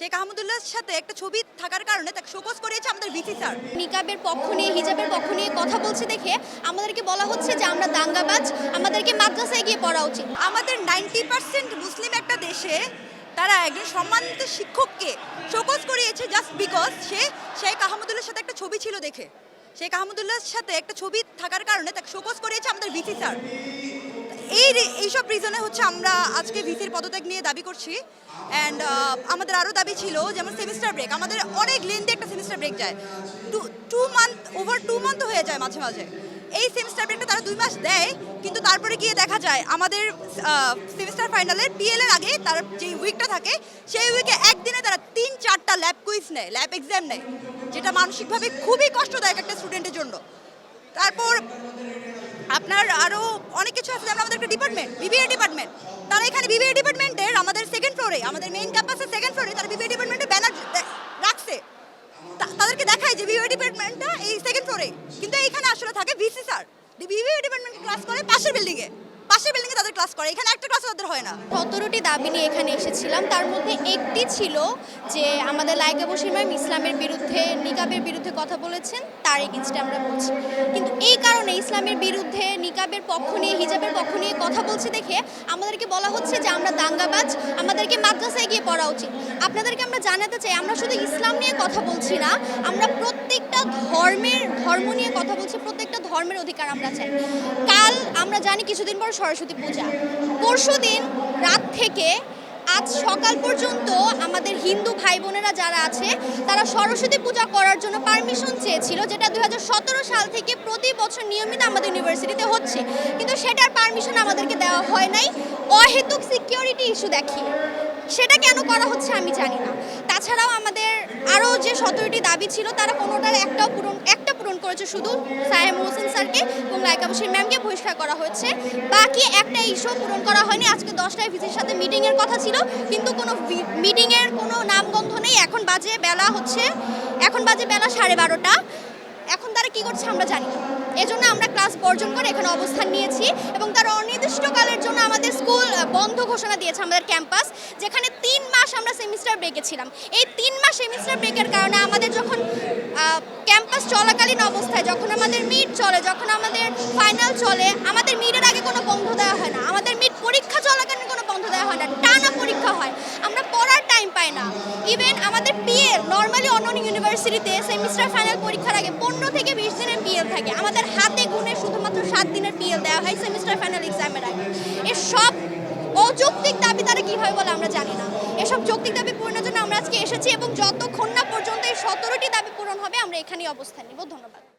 শেখ আহমদুল্লাহর সাথে একটা ছবি থাকার কারণে তাকে শোকজ করিয়েছে আমাদের ভিসি স্যার। নিকাবের পক্ষ নিয়ে, হিজাবের পক্ষ নিয়ে কথা বলছে দেখে আমাদেরকে বলা হচ্ছে যে আমরা দাঙ্গাবাজ, আমাদেরকে মাদ্রাসায় গিয়ে পড়া উচিত। আমাদের 90% মুসলিম একটা দেশে তারা একজন সম্মানিত শিক্ষককে শোকজ করিয়েছে জাস্ট বিকজ সে শেখ আহমদুল্লাহর সাথে একটা ছবি ছিল দেখে। শেখ আহমদুল্লাহর সাথে একটা ছবি থাকার কারণে তাকে শোকজ করিয়েছে আমাদের ভিসি স্যার। এইসব রিজনে হচ্ছে আমরা আজকে ভিসির পদত্যাগ নিয়ে দাবি করছি। অ্যান্ড আমাদের আরও দাবি ছিল যেমন সেমিস্টার ব্রেক, আমাদের অনেক লেন্দি একটা সেমিস্টার ব্রেক যায়, 2 মান্থ হয়ে যায় মাঝে মাঝে। এই সেমিস্টার ব্রেকটা তারা 2 মাস দেয়, কিন্তু তারপরে গিয়ে দেখা যায় আমাদের সেমিস্টার ফাইনালের পিএল এর আগে তার যে উইকটা থাকে সেই উইকে একদিনে তারা 3-4টা ল্যাব কুইজ নেয়, ল্যাব এক্সাম নেয়, যেটা মানসিকভাবে খুবই কষ্টদায়ক একটা স্টুডেন্টের জন্য। তারপর আপনার আরও অনেক কিছু আছে, যেমন আমাদের একটা ডিপার্টমেন্ট বিবিএ ডিপার্টমেন্ট, তারা এখানে বিবিএ ডিপার্টমেন্টের আমাদের সেকেন্ড ফ্লোরে, আমাদের মেইন ক্যাম্পাসের সেকেন্ড ফ্লোরে তারা বিবিএ ডিপার্টমেন্টের ব্যানার রাখছে, তাদেরকে দেখায় যে বিবিএ ডিপার্টমেন্টটা এই সেকেন্ড ফ্লোরে, কিন্তু এইখানে আসলে থাকে VC sir. BBA department class করে পাশের বিল্ডিংয়ে তাদের ক্লাস করে, এখানে একটা ক্লাস তাদের হয় না। 17টি দাবি নিয়ে এখানে এসেছিলাম, তার মধ্যে একটি ছিল যে আমাদের লাইকা বশির ম্যাম ইসলামের বিরুদ্ধে, নিকাবের বিরুদ্ধে কথা বলেছেন, তার এগেইনস্টে আমরা বলছি। কিন্তু এই কারণে ইসলামের বিরুদ্ধে, নিকাবের পক্ষ নিয়ে, হিজাবের পক্ষ নিয়ে কথা বলছে দেখে আমাদেরকে বলা হচ্ছে যে আমরা দাঙ্গাবাজ, আমাদেরকে মাদ্রাসায় গিয়ে পড়া উচিত। আপনাদেরকে আমরা জানাতে চাই, আমরা শুধু ইসলাম নিয়ে কথা বলছি না, আমরা প্রত্যেকটা ধর্ম নিয়ে কথা বলছি, প্রত্যেকটা ধর্মের অধিকার আমরা চাই। কাল আমরা জানি কিছুদিন পর সরস্বতী পূজা, পরশুদিন রাত থেকে আজ সকাল পর্যন্ত আমাদের হিন্দু ভাই বোনেরা যারা আছে তারা সরস্বতী পূজা করার জন্য পারমিশন চেয়েছিল, যেটা 2017 সাল থেকে প্রতি বছর নিয়মিত আমাদের ইউনিভার্সিটিতে হচ্ছে, কিন্তু সেটার পারমিশন আমাদেরকে দেওয়া হয় নাই অহেতুক সিকিউরিটি ইস্যু দেখিয়ে। সেটা কেন করা হচ্ছে আমি জানি না। তাছাড়াও আমাদের আরও যে 17টি দাবি ছিল তারা কোনোটার একটা পূরণ করেছে, শুধু সাহেব হোসেন স্যারকে এবং লাইকা বশির ম্যামকে বহিষ্কার করা হয়েছে, বাকি একটা ইস্যু পূরণ করা হয়নি। আজকে 10টায় ভিসির সাথে মিটিংয়ের কথা ছিল, কিন্তু কোনো মিটিংয়ের কোনো নামগন্ধ নেই। এখন বাজে বেলা 12:30। এখন তারা কি করছে আমরা জানি না, এজন্য আমরা ক্লাস বর্জন করে এখানে অবস্থান নিয়েছি এবং তারা অনির্দিষ্টকালের জন্য আমাদের স্কুল বন্ধ ঘোষণা দিয়েছে, আমাদের ক্যাম্পাস, যেখানে 3 মাস আমরা সেমিস্টার ব্রেকে ছিলাম। এই 3 মাস সেমিস্টার ব্রেকের কারণে আমাদের যখন ক্যাম্পাস চলাকালীন অবস্থায়, যখন আমাদের মিড চলে, যখন আমাদের ফাইনাল চলে, আমাদের মিডের আগে কোনো বন্ধ দেওয়া হয় না, আমাদের মিড পরীক্ষা চলাকালীন কোনো বন্ধ দেওয়া হয় না, টানা পরীক্ষা হয়, আমরা পড়ার টাইম পাই না। ইভেন আমাদের পিএল নর্মালি অন্য ইউনিভার্সিটিতে সেমিস্টার ফাইনাল পরীক্ষার আগে 15 থেকে 20 দিনের পিএল থাকে, আমাদের হাতে গুনে শুধুমাত্র 7 দিনের পিএল দেওয়া হয় সেমিস্টার ফাইনাল এক্সামের আগে। এসব অযৌক্তিক দাবি তারা কীভাবে বলে আমরা জানি না। এসব যৌক্তিক দাবি পূরণের জন্য আমরা আজকে এসেছি এবং যতক্ষণ না পর্যন্ত এই 17টি দাবি পূরণ হবে আমরা এখানেই অবস্থান নিব। ধন্যবাদ।